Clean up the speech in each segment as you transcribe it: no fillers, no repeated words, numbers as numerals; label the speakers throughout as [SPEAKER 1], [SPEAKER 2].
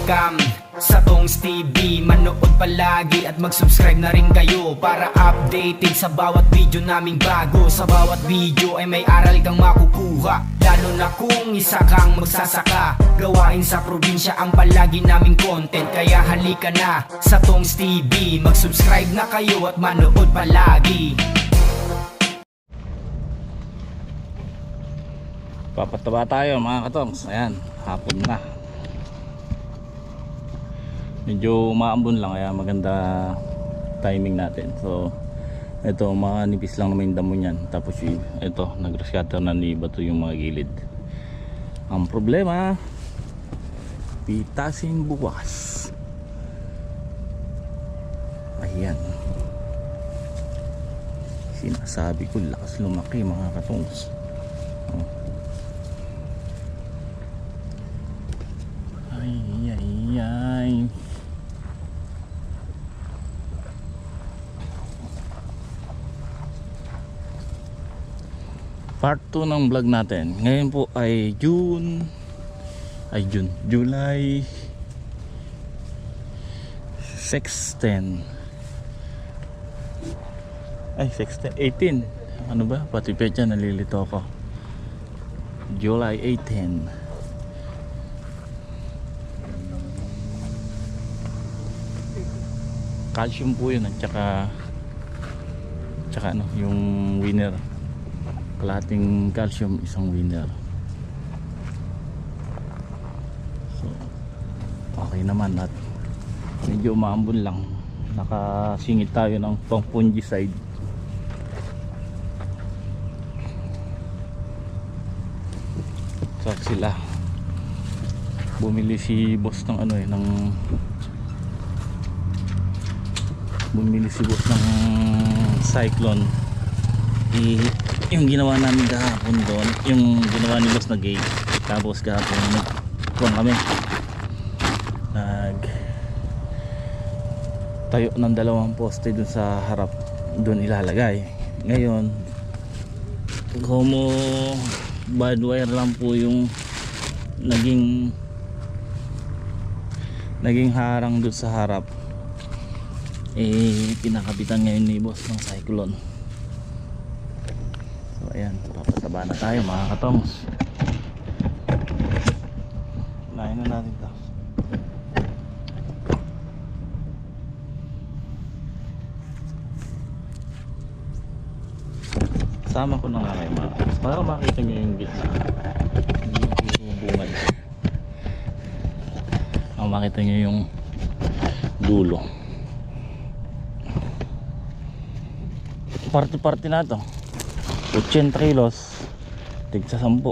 [SPEAKER 1] welcome sa Tongs TV. Manood palagi at mag-subscribe na rin kayo para updated sa bawat video naming bago. Sa bawat video ay may aral kang makukuha, lalo na kung isa kang magsasaka. Gawain sa probinsya ang palagi naming content, kaya halika na sa Tongs TV. Mag-subscribe na kayo at manood palagi.
[SPEAKER 2] Papataba tayo mga katongs. Ayan, hapon na. Medyo maambon lang kaya maganda timing natin. So ito, mga nipis lang naman yung damo nyan. Tapos ito, nag-rescatter na ni bato yung mga gilid. Ang problema, pitasin bukas. Ayan, sinasabi ko, lakas lumaki mga katongs. Ay. Part 2 ng vlog natin. Ngayon po ay July 16. Ay, 16, 18. Ano ba? Pati petsa nalilito ako. July 18. Calcium po yun at saka ano, yung winner, kalahating calcium, isang winner. So okay naman at medyo maambon lang. Nakasingit tayo ng pang fungicide. So sila bumili si boss ng ano ng Cyclone. Yung ginawa namin kahapon doon, yung ginawa ni boss na gate. Tapos kahapon nagkuhan kami, nag tayo ng 2 poste doon sa harap, doon ilalagay. Ngayon como bad wire lang po yung naging harang doon sa harap, pinakabitan ngayon ni boss ng Cyclone. So ayan, papataba na tayo mga katongs. Lain na natin to. Sama ko na nga kayo mga katongs para makita nyo yung gitna, yung bungad. Makita nyo yung dulo. Parte na to, 80 kilos, tigsa 10.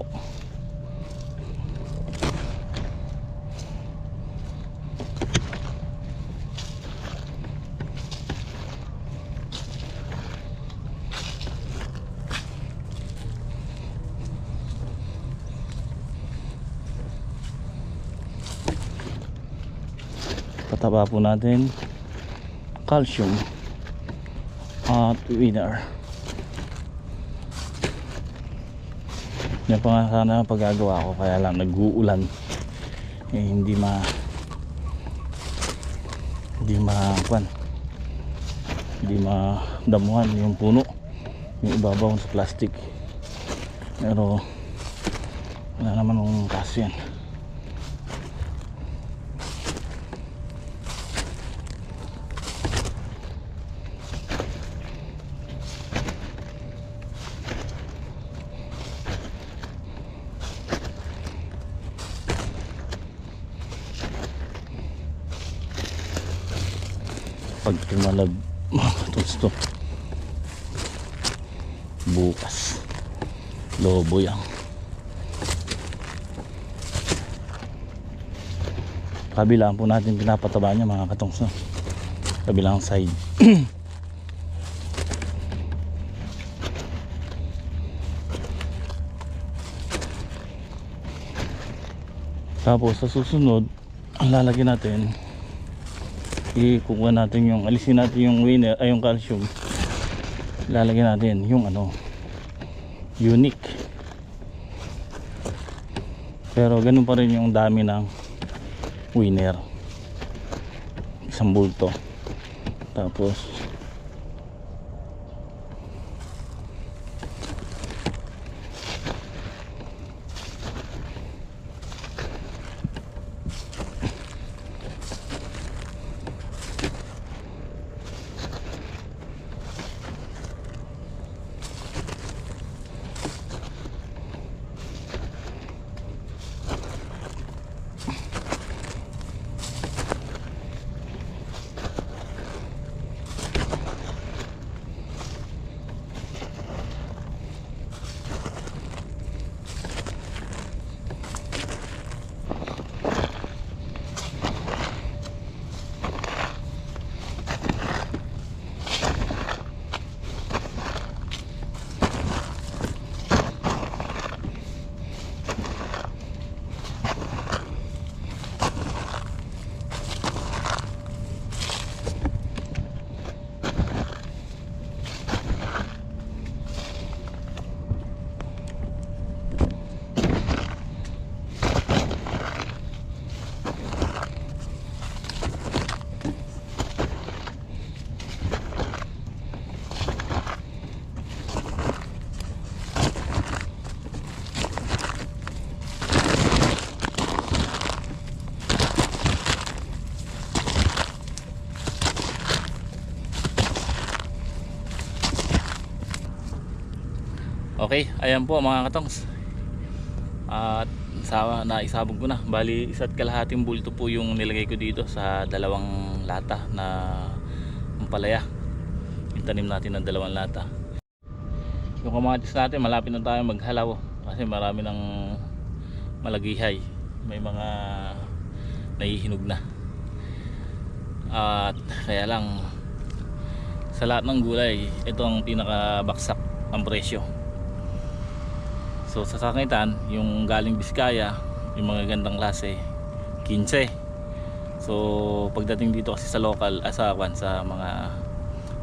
[SPEAKER 2] Pataba po natin calcium at winner. Yan pa nga sana paggagawa ko, kaya lang nag-uulan, hindi madamuhan yung puno, yung ibabaw sa plastic. Pero wala naman ng kaso yan. Pag tumalab to bukas, lobo yan. Kabilang po natin pinapataba niya mga katongs, no? Kabilang side. Tapos sa susunod ang lalagyan natin, ikukuha natin yung, alisin natin yung winner, ay yung calcium, lalagyan natin yung ano, unique. Pero ganun pa rin yung dami ng winner, isang bulto. Tapos okay, ayan po mga katongs. At naisabog ko na. Bali, isa't kalahating bulto po yung nilagay ko dito sa dalawang lata na ampalaya. Itanim natin ng dalawang lata. Yung kamatis natin, malapit na tayo maghalaw kasi marami ng malagihay. May mga nahihinog na. At kaya lang sa lahat ng gulay, ito ang pinakabaksak ang presyo. So sa sakitan, yung galing Biskaya, yung mga gandang klase 15. So pagdating dito kasi sa local, sa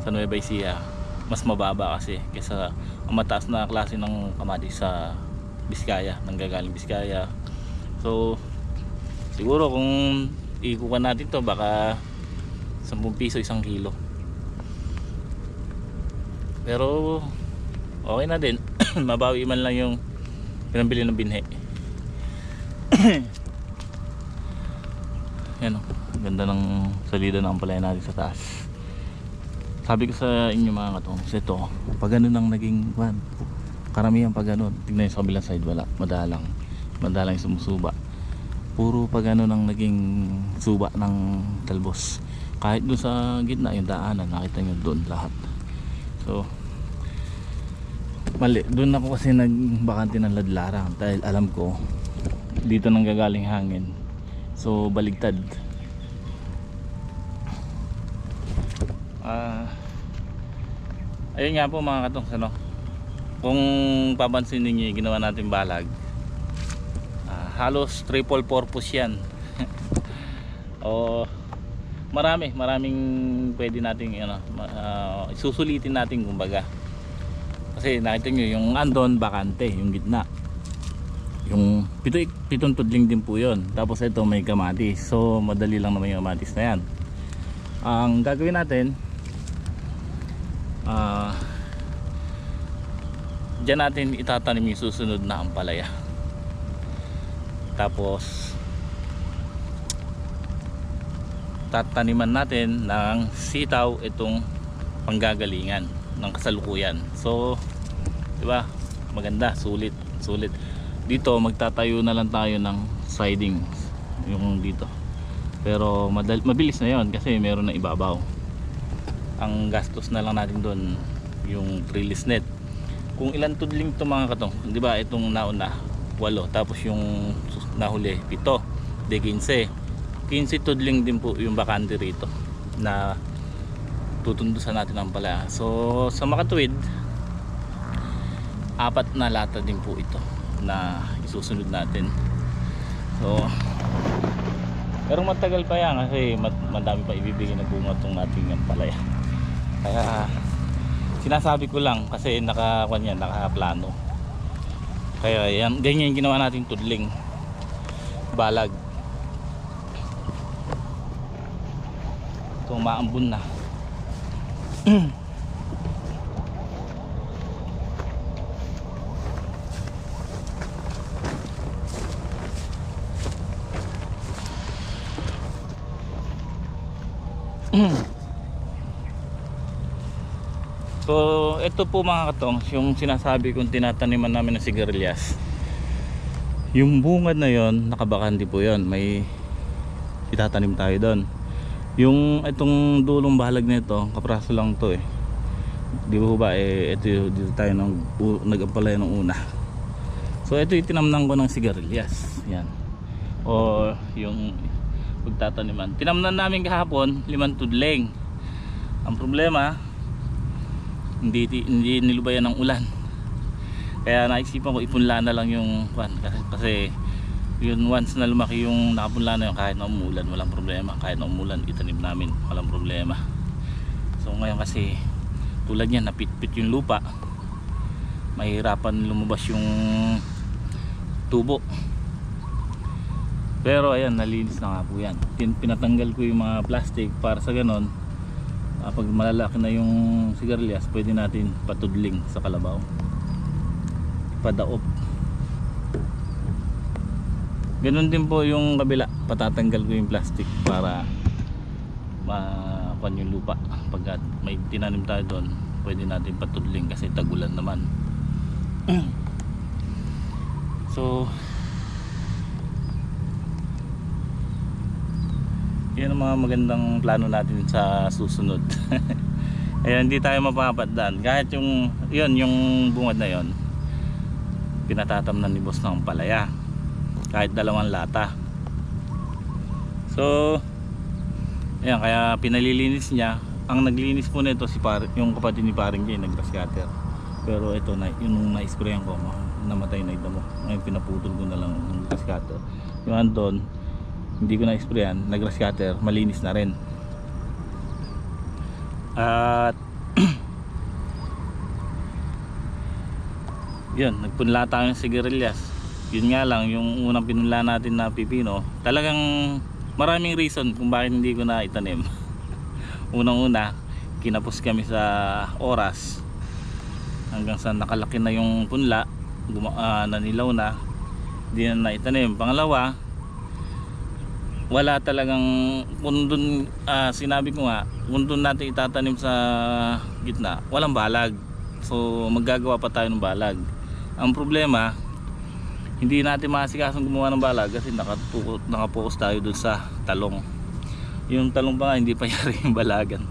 [SPEAKER 2] Nueva Ecija, mas mababa kasi kaysa ang mataas na klase ng kamatis sa Biskaya, nanggagaling Biskaya. So siguro kung ikuha natin to, baka 10 piso isang kilo. Pero okay na din. Mabawi man lang yung pinambili ng binhe. Yan o, ganda ng salida ng ampalaya natin sa taas. Sabi ko sa inyo mga katongs, ito pag ganun ang naging karamihan pag ganun. Tignan nyo sa kabilang side, wala, madalang sumusuba. Puro pag ganun ang naging suba ng talbos. Kahit doon sa gitna yung daanan, nakita nyo doon lahat. So mali, doon ako kasi nagbakante ng ladlarang dahil alam ko dito nang gagaling hangin. So baligtad. Ayun nga po mga katongs, ano, kung papansin niyo yung ginawa natin balag, halos triple purpose yan. O maraming pwede nating susulitin natin kumbaga. Kasi nakita nyo yung andon bakante, yung gitna, yung pitong tudling din po yun. Tapos ito may kamatis, so madali lang naman yung kamatis na yan. Ang gagawin natin, dyan natin itatanim yung susunod na ampalaya. Tapos tataniman natin ng sitaw itong panggagalingan ng kasalukuyan. So diba, maganda, sulit. Dito magtatayo na lang tayo ng siding yung dito. Pero mabilis na yon kasi meron na ibabaw. Ang gastos na lang natin doon yung trellis net. Kung ilan tudling to mga katong, di ba itong nauna 8, tapos yung nahuli 7, de 15 tudling din po yung bakante rito na tutundusan natin ang pala. So sa makatuwid, 4 na lata din po ito na isusunod natin. So pero matagal pa yan kasi madami pa ibibigay na bunga itong ating palaya. Kaya sinasabi ko lang kasi nakaplano. Kaya yan, ganyan yung ginawa natin tudling balag. So maambon na. So ito po mga katong, yung sinasabi kong tinataniman namin ng sigarilyas. Yung bungad na yon, nakabakandi po yon, may itatanim tayo doon. Yung itong dulong bahalag nito, kapraso lang to eh. Di ba ito dito tayo nag-apply ng una. So ito yung tinamnan ko ng sigarilyas. Yan. O yung pagtataniman. Tinamnan namin kahapon 5 tudling. Ang problema, hindi nilubayan ng ulan. Kaya naisipan ko ipunla na lang yung kasi yun, once na lumaki yung nakapunla na yun, kahit na umulan walang problema, kahit na umulan itanim namin walang problema. So ngayon kasi tulad yan, napitpit yung lupa, mahirapan lumabas yung tubo. Pero ayan, nalinis na nga po yan. Pinatanggal ko yung mga plastic para sa ganon, pag malalaki na yung sigarilyas pwede natin patudling sa kalabaw, padaop. Ganon din po yung kabila, patatanggal ko yung plastic para makuha yung lupa. Pag may tinanim tayo doon, pwede natin patudling kasi tagulan naman. So yan ang mga magandang plano natin sa susunod. Ayan, hindi tayo mapapatdan kahit yung bungad na yon pinatatamnan ni boss ng palaya kahit 2 lata. So ayan, kaya pinalilinis niya. Ang naglinis po nito yung kapatid ni paring Jay, nag-grass cutter. Pero ito na yung na-sprayan ko, namatay na ito mo. Ngayon pinaputol ko na lang ng grass cutter. Yung andon hindi ko na-sprayan, nag-grass cutter, malinis na rin. At yun, nagpunla tayo ng sigarilyas. Yun nga lang, yung unang pinunla natin na pipino, talagang maraming reason kung bakit hindi ko na itanim. Unang-una, kinapos kami sa oras hanggang sa nakalaki na yung punla, nanilaw na, hindi na naitanim. Pangalawa, wala talagang, kung dun, sinabi ko nga, kung dun natin itatanim sa gitna, walang balag. So maggagawa pa tayo ng balag. Ang problema, hindi natin maasikasong gumawa ng balag kasi nakapokus tayo dun sa talong. Yung talong pa nga, hindi pa yari yung balagan.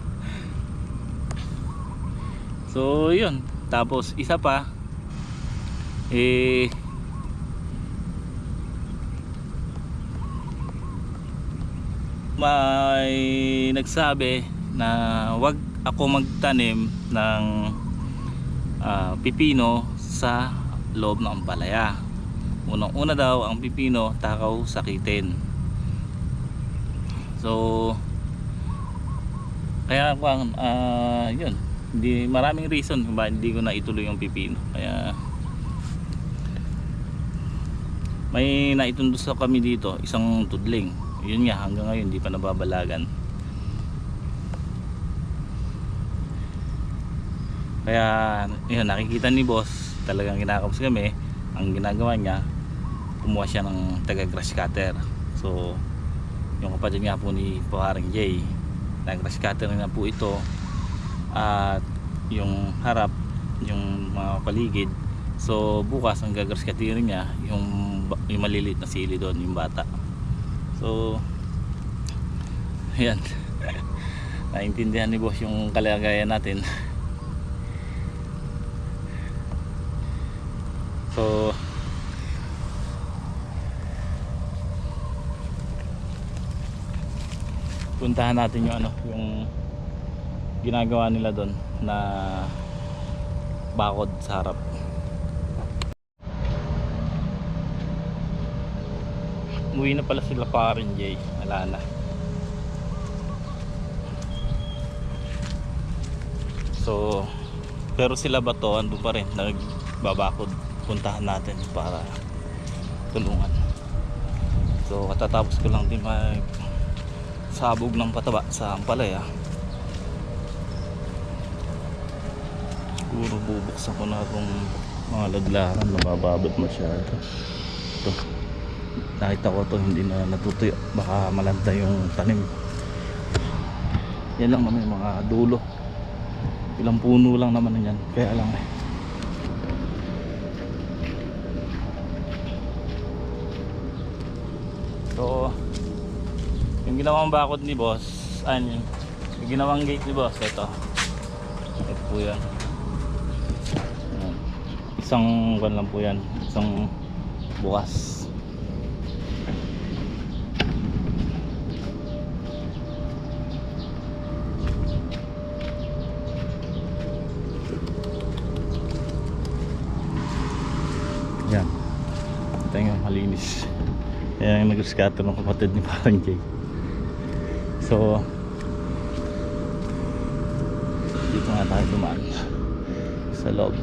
[SPEAKER 2] So yun, tapos isa pa, may nagsabi na wag ako magtanim ng pipino sa loob ng ampalaya. Unang-una daw, ang pipino takaw sakitin. So kaya yun, maraming reason kung bakit hindi ko na ituloy yung pipino. Kaya may naitundos kami dito, isang tudling. Yun nga, hanggang ngayon hindi pa nababalagan. Kaya yun, nakikita ni boss, talagang kinakapos kami. Ang ginagawa niya, kumuha siya ng taga grass cutter. So yung kapatid nga po ni paring Jay, nag grass cutter na po ito. At yung harap, yung mga paligid. So bukas ang gagrass cutter niya yung maliliit na sili doon, yung bata. So ayan, naintindihan ni boss yung kalagayan natin. So puntahan natin yung yung ginagawa nila doon na bakod sa harap. Umuwi na pala sila paring Jay, wala na. So pero sila ba to, ando pa rin, nagbabakod. Puntahan natin para tulungan. So katatapos ko lang din mag sabog ng pataba sa ampalaya. Siguro bubuksan ko na itong mga laglaran, nabababot masyado. Ito, nakita ko to hindi na natutuyo, baka malanta yung tanim. Yan lang naman yung mga dulo, ilang puno lang naman yan, kaya lang so yung ginawang bakod ni boss, yung ginawang gate ni boss, ito po yan. Ayan. Isang ban lang po yan, isang bukas. Yan, ito yung malinis. Ayan yung nag-scatter ng kapatid ni parang Jay. So dito nga tayo dumaan sa loob.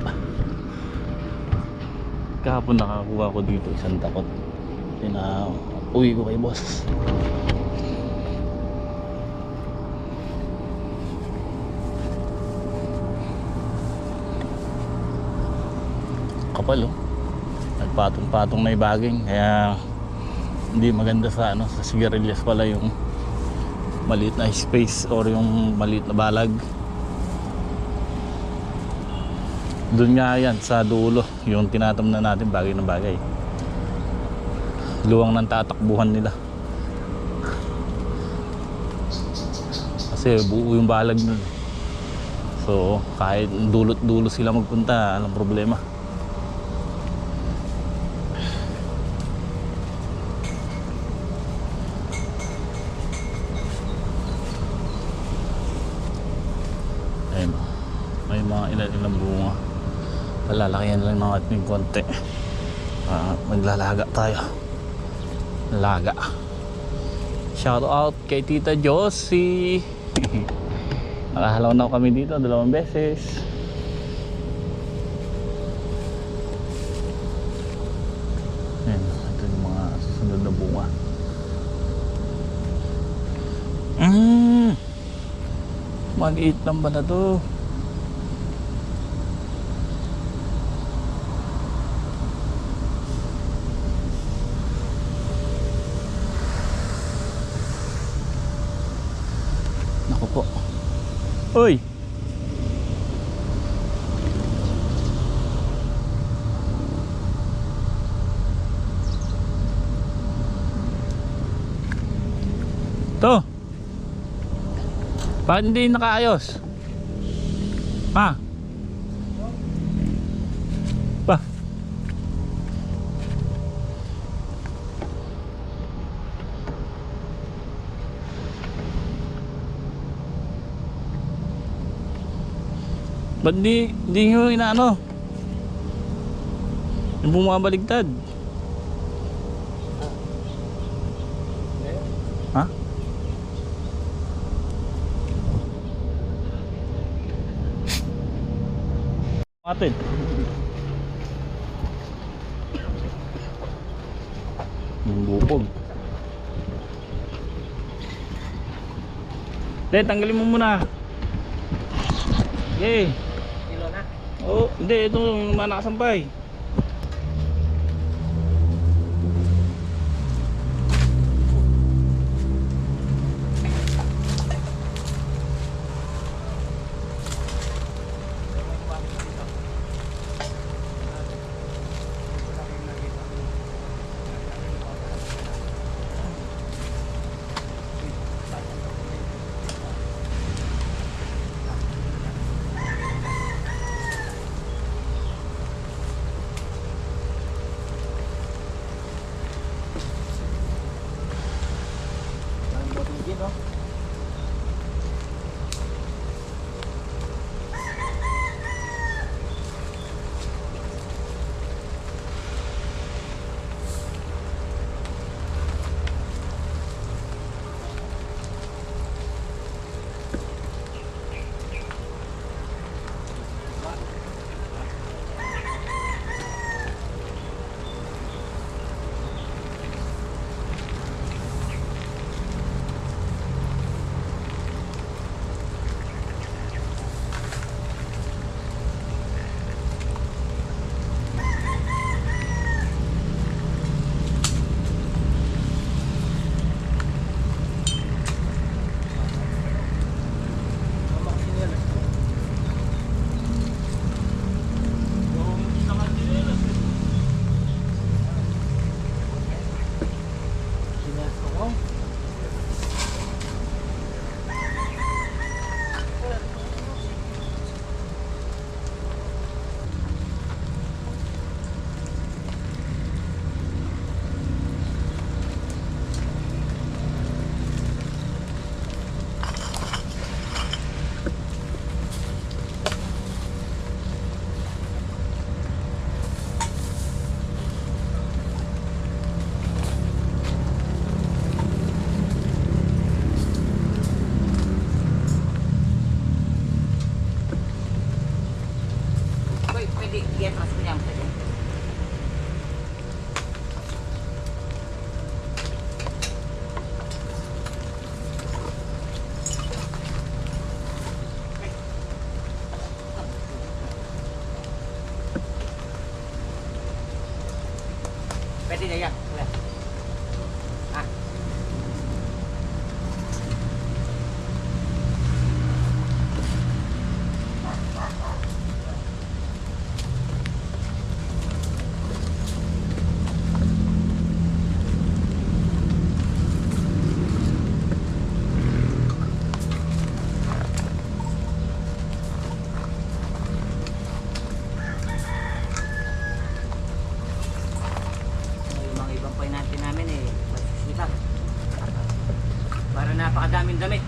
[SPEAKER 2] Kahapon nakakuha ko dito isang takot, uwi ko kay boss. Kapal oh, nagpatong-patong na ibaging, kaya hindi maganda sa sa sigarilyas pala yung maliit na space or yung maliit na balag. Doon nga yan sa dulo yung tinatamnan natin, bagay na bagay, luwang ng tatakbuhan nila kasi buo yung balag nun. So kahit dulot dulo sila magpunta, alang problema. Ayun, may mga ilan bunga, palalakihan lang ng ating konti. Maglalaga tayo, laga. Shout out kay Tita Josie. Nakahalaw na kami dito 2 beses. Ayun, ito yung mga susunod na bunga. Maliit lang ba na to? Naku po. Uy! To! Bakit hindi nakaayos? Ha? Ba? Ba't di nyo inaano? Yung bumabaligtad. Ha? Atin. Yung bupog. Tanggalin mo muna. Okay.
[SPEAKER 3] Kilo na?
[SPEAKER 2] Oh, hindi, ito yung manakasampay.
[SPEAKER 3] napakadaming damit.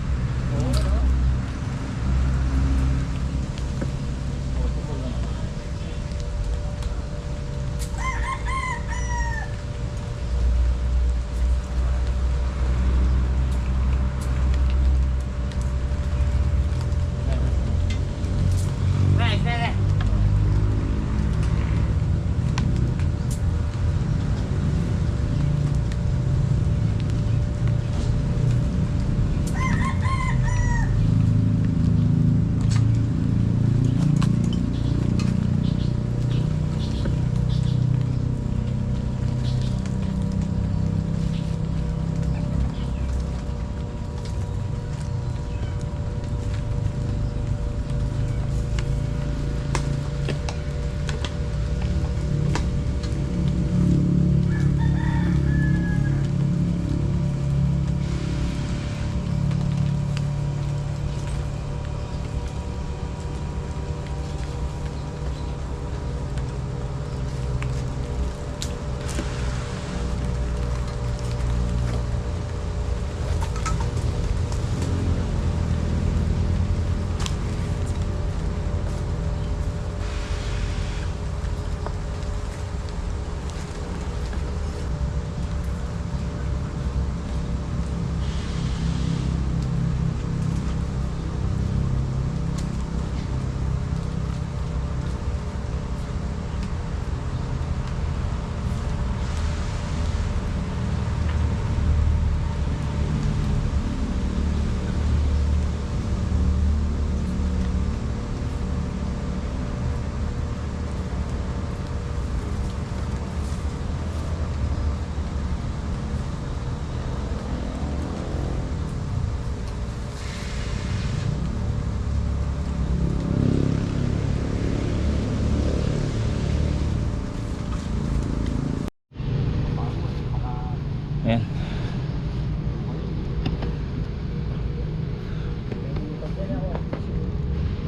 [SPEAKER 2] Ayan.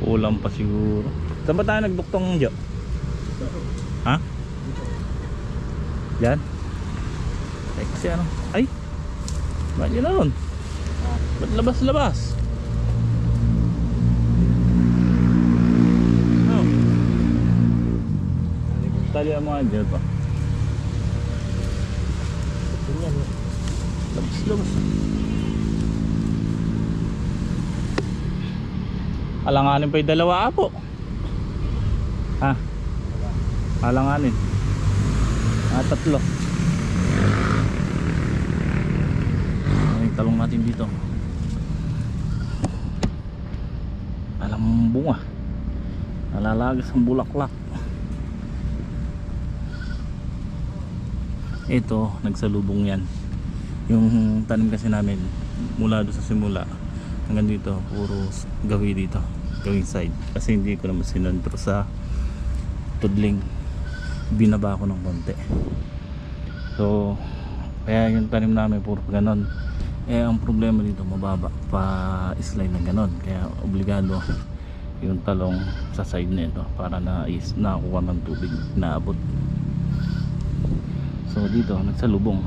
[SPEAKER 2] Ulam pa siguro. Saan ba tayo nagduktong, Jo? Ha? Yan? Ay kasi ano? Ay! Ba't yun na nun? Ba't labas-labas? Oh. Tali ang mga dyan pa. Labas-labas. Alanganin pa yung dalawa po. Ha? Alanganin. Tatlo. Ang talong natin dito. Alam bunga. Nalalagas ang bulaklak. Ito, nagsalubong yan. Yung tanim kasi namin mula doon sa simula hanggang dito, puro gawi dito, gawing side. Kasi hindi ko naman sinantro sa tudling, binaba ko ng konti. So kaya yung tanim namin puro ganon. Ang problema dito, mababa pa slide na ganon, kaya obligado yung talong sa side nito para nakuha ng tubig na abot. So dito nagsalubong.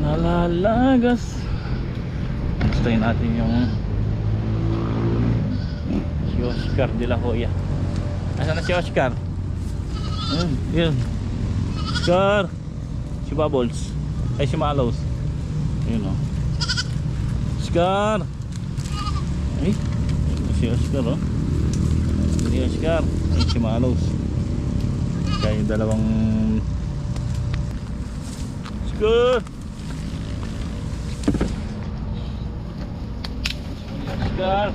[SPEAKER 2] Nalalagas. Gustuin natin yung si Oscar de la Hoya. Asan na si Oscar? Yun. Oscar. Si Bubbles. Ay si Malos. Yun o. Oscar. Ay si Oscar o. Si Oscar. Ay si Malos. Kaya yung dalawang Oscar. Oscar.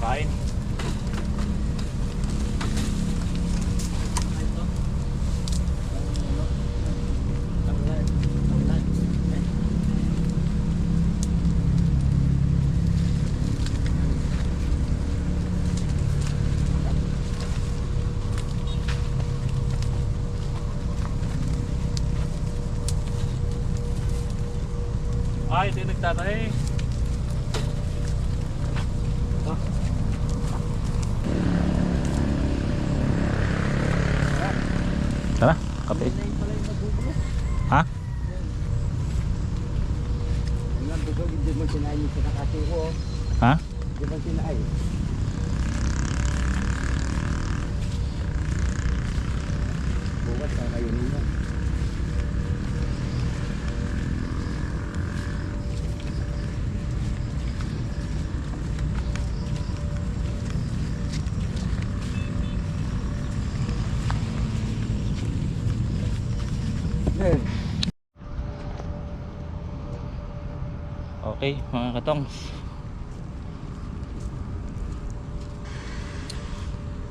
[SPEAKER 2] Kain. Ay, ito yung nagtatahe. Tara, kape. Ha?
[SPEAKER 3] Hindi mo sinaay yung pinakasuko.
[SPEAKER 2] Ha?
[SPEAKER 3] Hindi mo sinaay. Bukas na kayo ninyo.
[SPEAKER 2] Okay, mga katongs.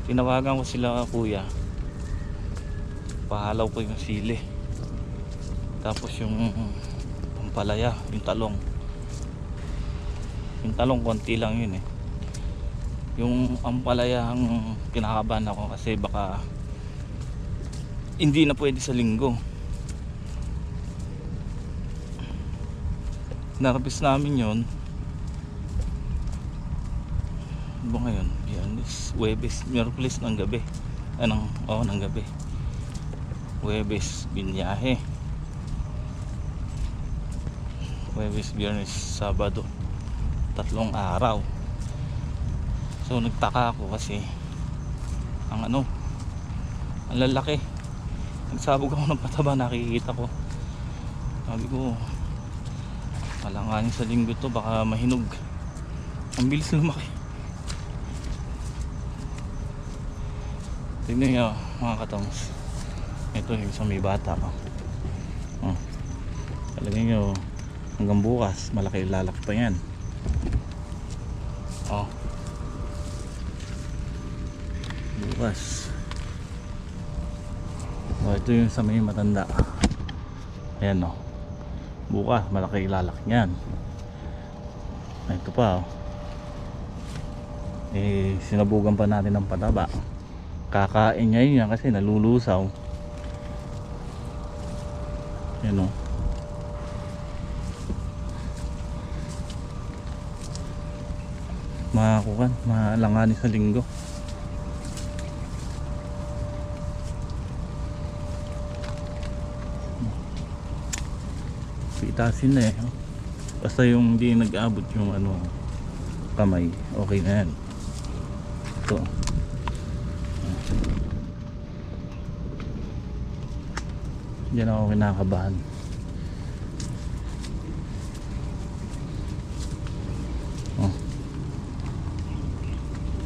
[SPEAKER 2] Tinawagan ko sila kuya. Pahalaw ko yung sili. Tapos yung pampalaya, yung talong. Yung talong konti lang yun eh. Yung ampalaya ang kinakabahan ako kasi baka hindi na pwede sa linggo. Narapis namin yon. Ano ba ngayon? Biyernes, Huwebes, Miyerkules ng gabi. Ng gabi. Huwebes, binyahe. Huwebes, Biyernes, Sabado. 3 araw. So nagtaka ako kasi ang lalaki. Nagsabog ako ng pataba, nakikita ko. Sabi ko, malanganin sa linggo to, baka mahinog. Ang bilis lumaki. Tignan nyo mga katongs. Ito yung isang may bata. Talagay nyo hanggang bukas malaki, lalaki pa yan. Bukas. Ito yung sa may matanda. Ayan bukas malaki ilalaki niyan. Ito pa sinabugan pa natin ng pataba. Kakain niya yun kasi nalulusaw. Yan makakukan, malanganin sa linggo. Itasin na basta yung hindi nag-abot yung kamay, okay na yan. Ito diyan ako kinakabahan.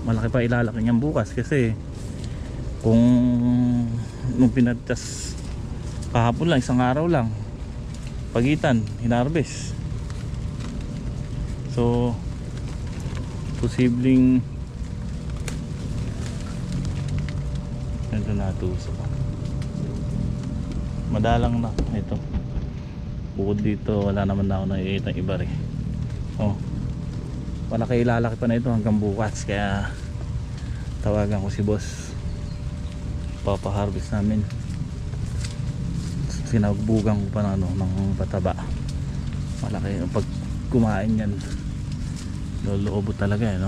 [SPEAKER 2] Malaki pa ilalaki niyan bukas kasi kung nung pinatas kahapon lang, isang araw lang pagitan, hinarbes. So posibleng ito natusok. Madalang na ito. Bukod dito wala naman na ako nakikita iba rin. Malaki ilalaki pa na ito hanggang bukas, kaya tawagan ko si boss. Papaharvest namin. Sinagbugan ko pa ng pataba. Malaki pag kumain yan, loloobo talaga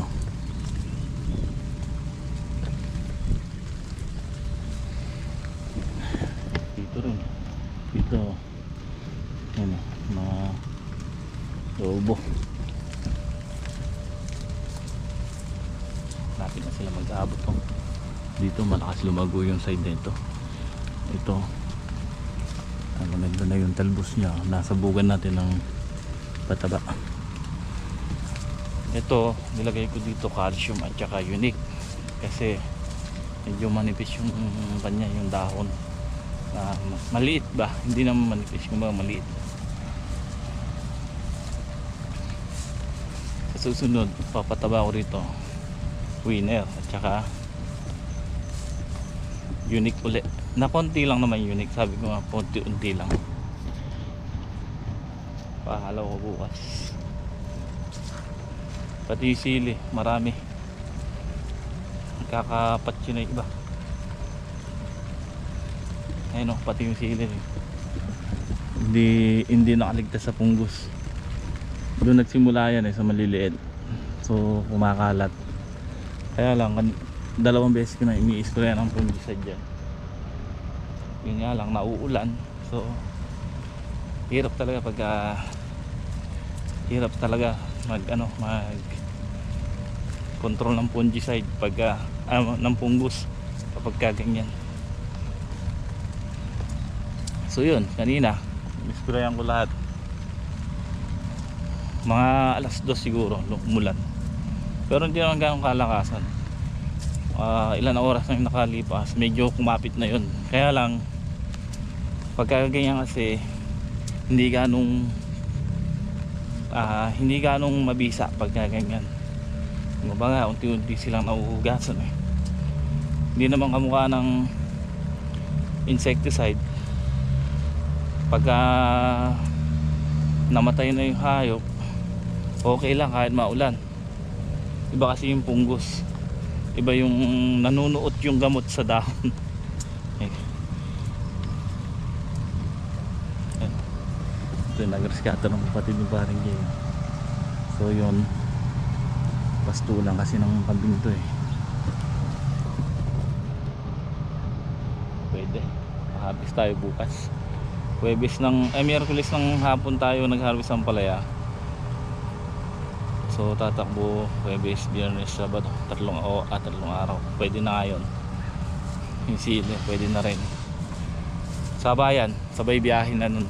[SPEAKER 2] dito rin, dito mga lobo. Lapit na sila mag-aabot dito. Malakas lumago yung side nito. Ito maganda na yung talbos niya. Nasabugan natin ng pataba. Ito nilagay ko dito calcium at saka unique kasi medyo manipis yung kanya, yung dahon. Maliit ba? Hindi naman manipis, kumbaga maliit. Sa susunod papataba ko rito winner at saka unique ulit na konti lang naman unique, sabi ko nga konti-unti lang. Pahalaw ko bukas. Pati yung sili marami, kakapatsi na iba. Ayun o, pati yung sili hindi nakaligtas sa punggos. Doon nagsimula yan sa maliliit, so kumakalat. Kaya lang 2 beses ko na ini-spray ng fungicide dyan. Yun nga lang, nauulan, so hirap talaga pag hirap talaga mag control ng fungicide pag ng punggos kapag ganyan. So yun, kanina sprayan ko lahat mga alas 2 siguro umulan, pero hindi naman ganong kalakasan. Ilan na oras na yung nakalipas, medyo kumapit na yun. Kaya lang pagka ganyan kasi hindi ganong mabisa pagka ganyan. Kumbaga unti-unti silang nauugasan Hindi naman kamukha ng insecticide. Pagka namatay na yung hayop, okay lang kahit maulan. Iba kasi yung punggos, iba yung nanunuot yung gamot sa dahon. Ito yung nag-rescata ng kapatid ni paring Jay. So yun, pastulan kasi ng kambing to pwede harvest tayo bukas. Miyerkules ng hapon tayo nag-harvest ng palaya. So tatakbo Huwebes, Biyernes, Sabado, 3 araw. Pwede na ngayon. Yung sili, pwede na rin. Sa bayan, sabay biyahin na nun.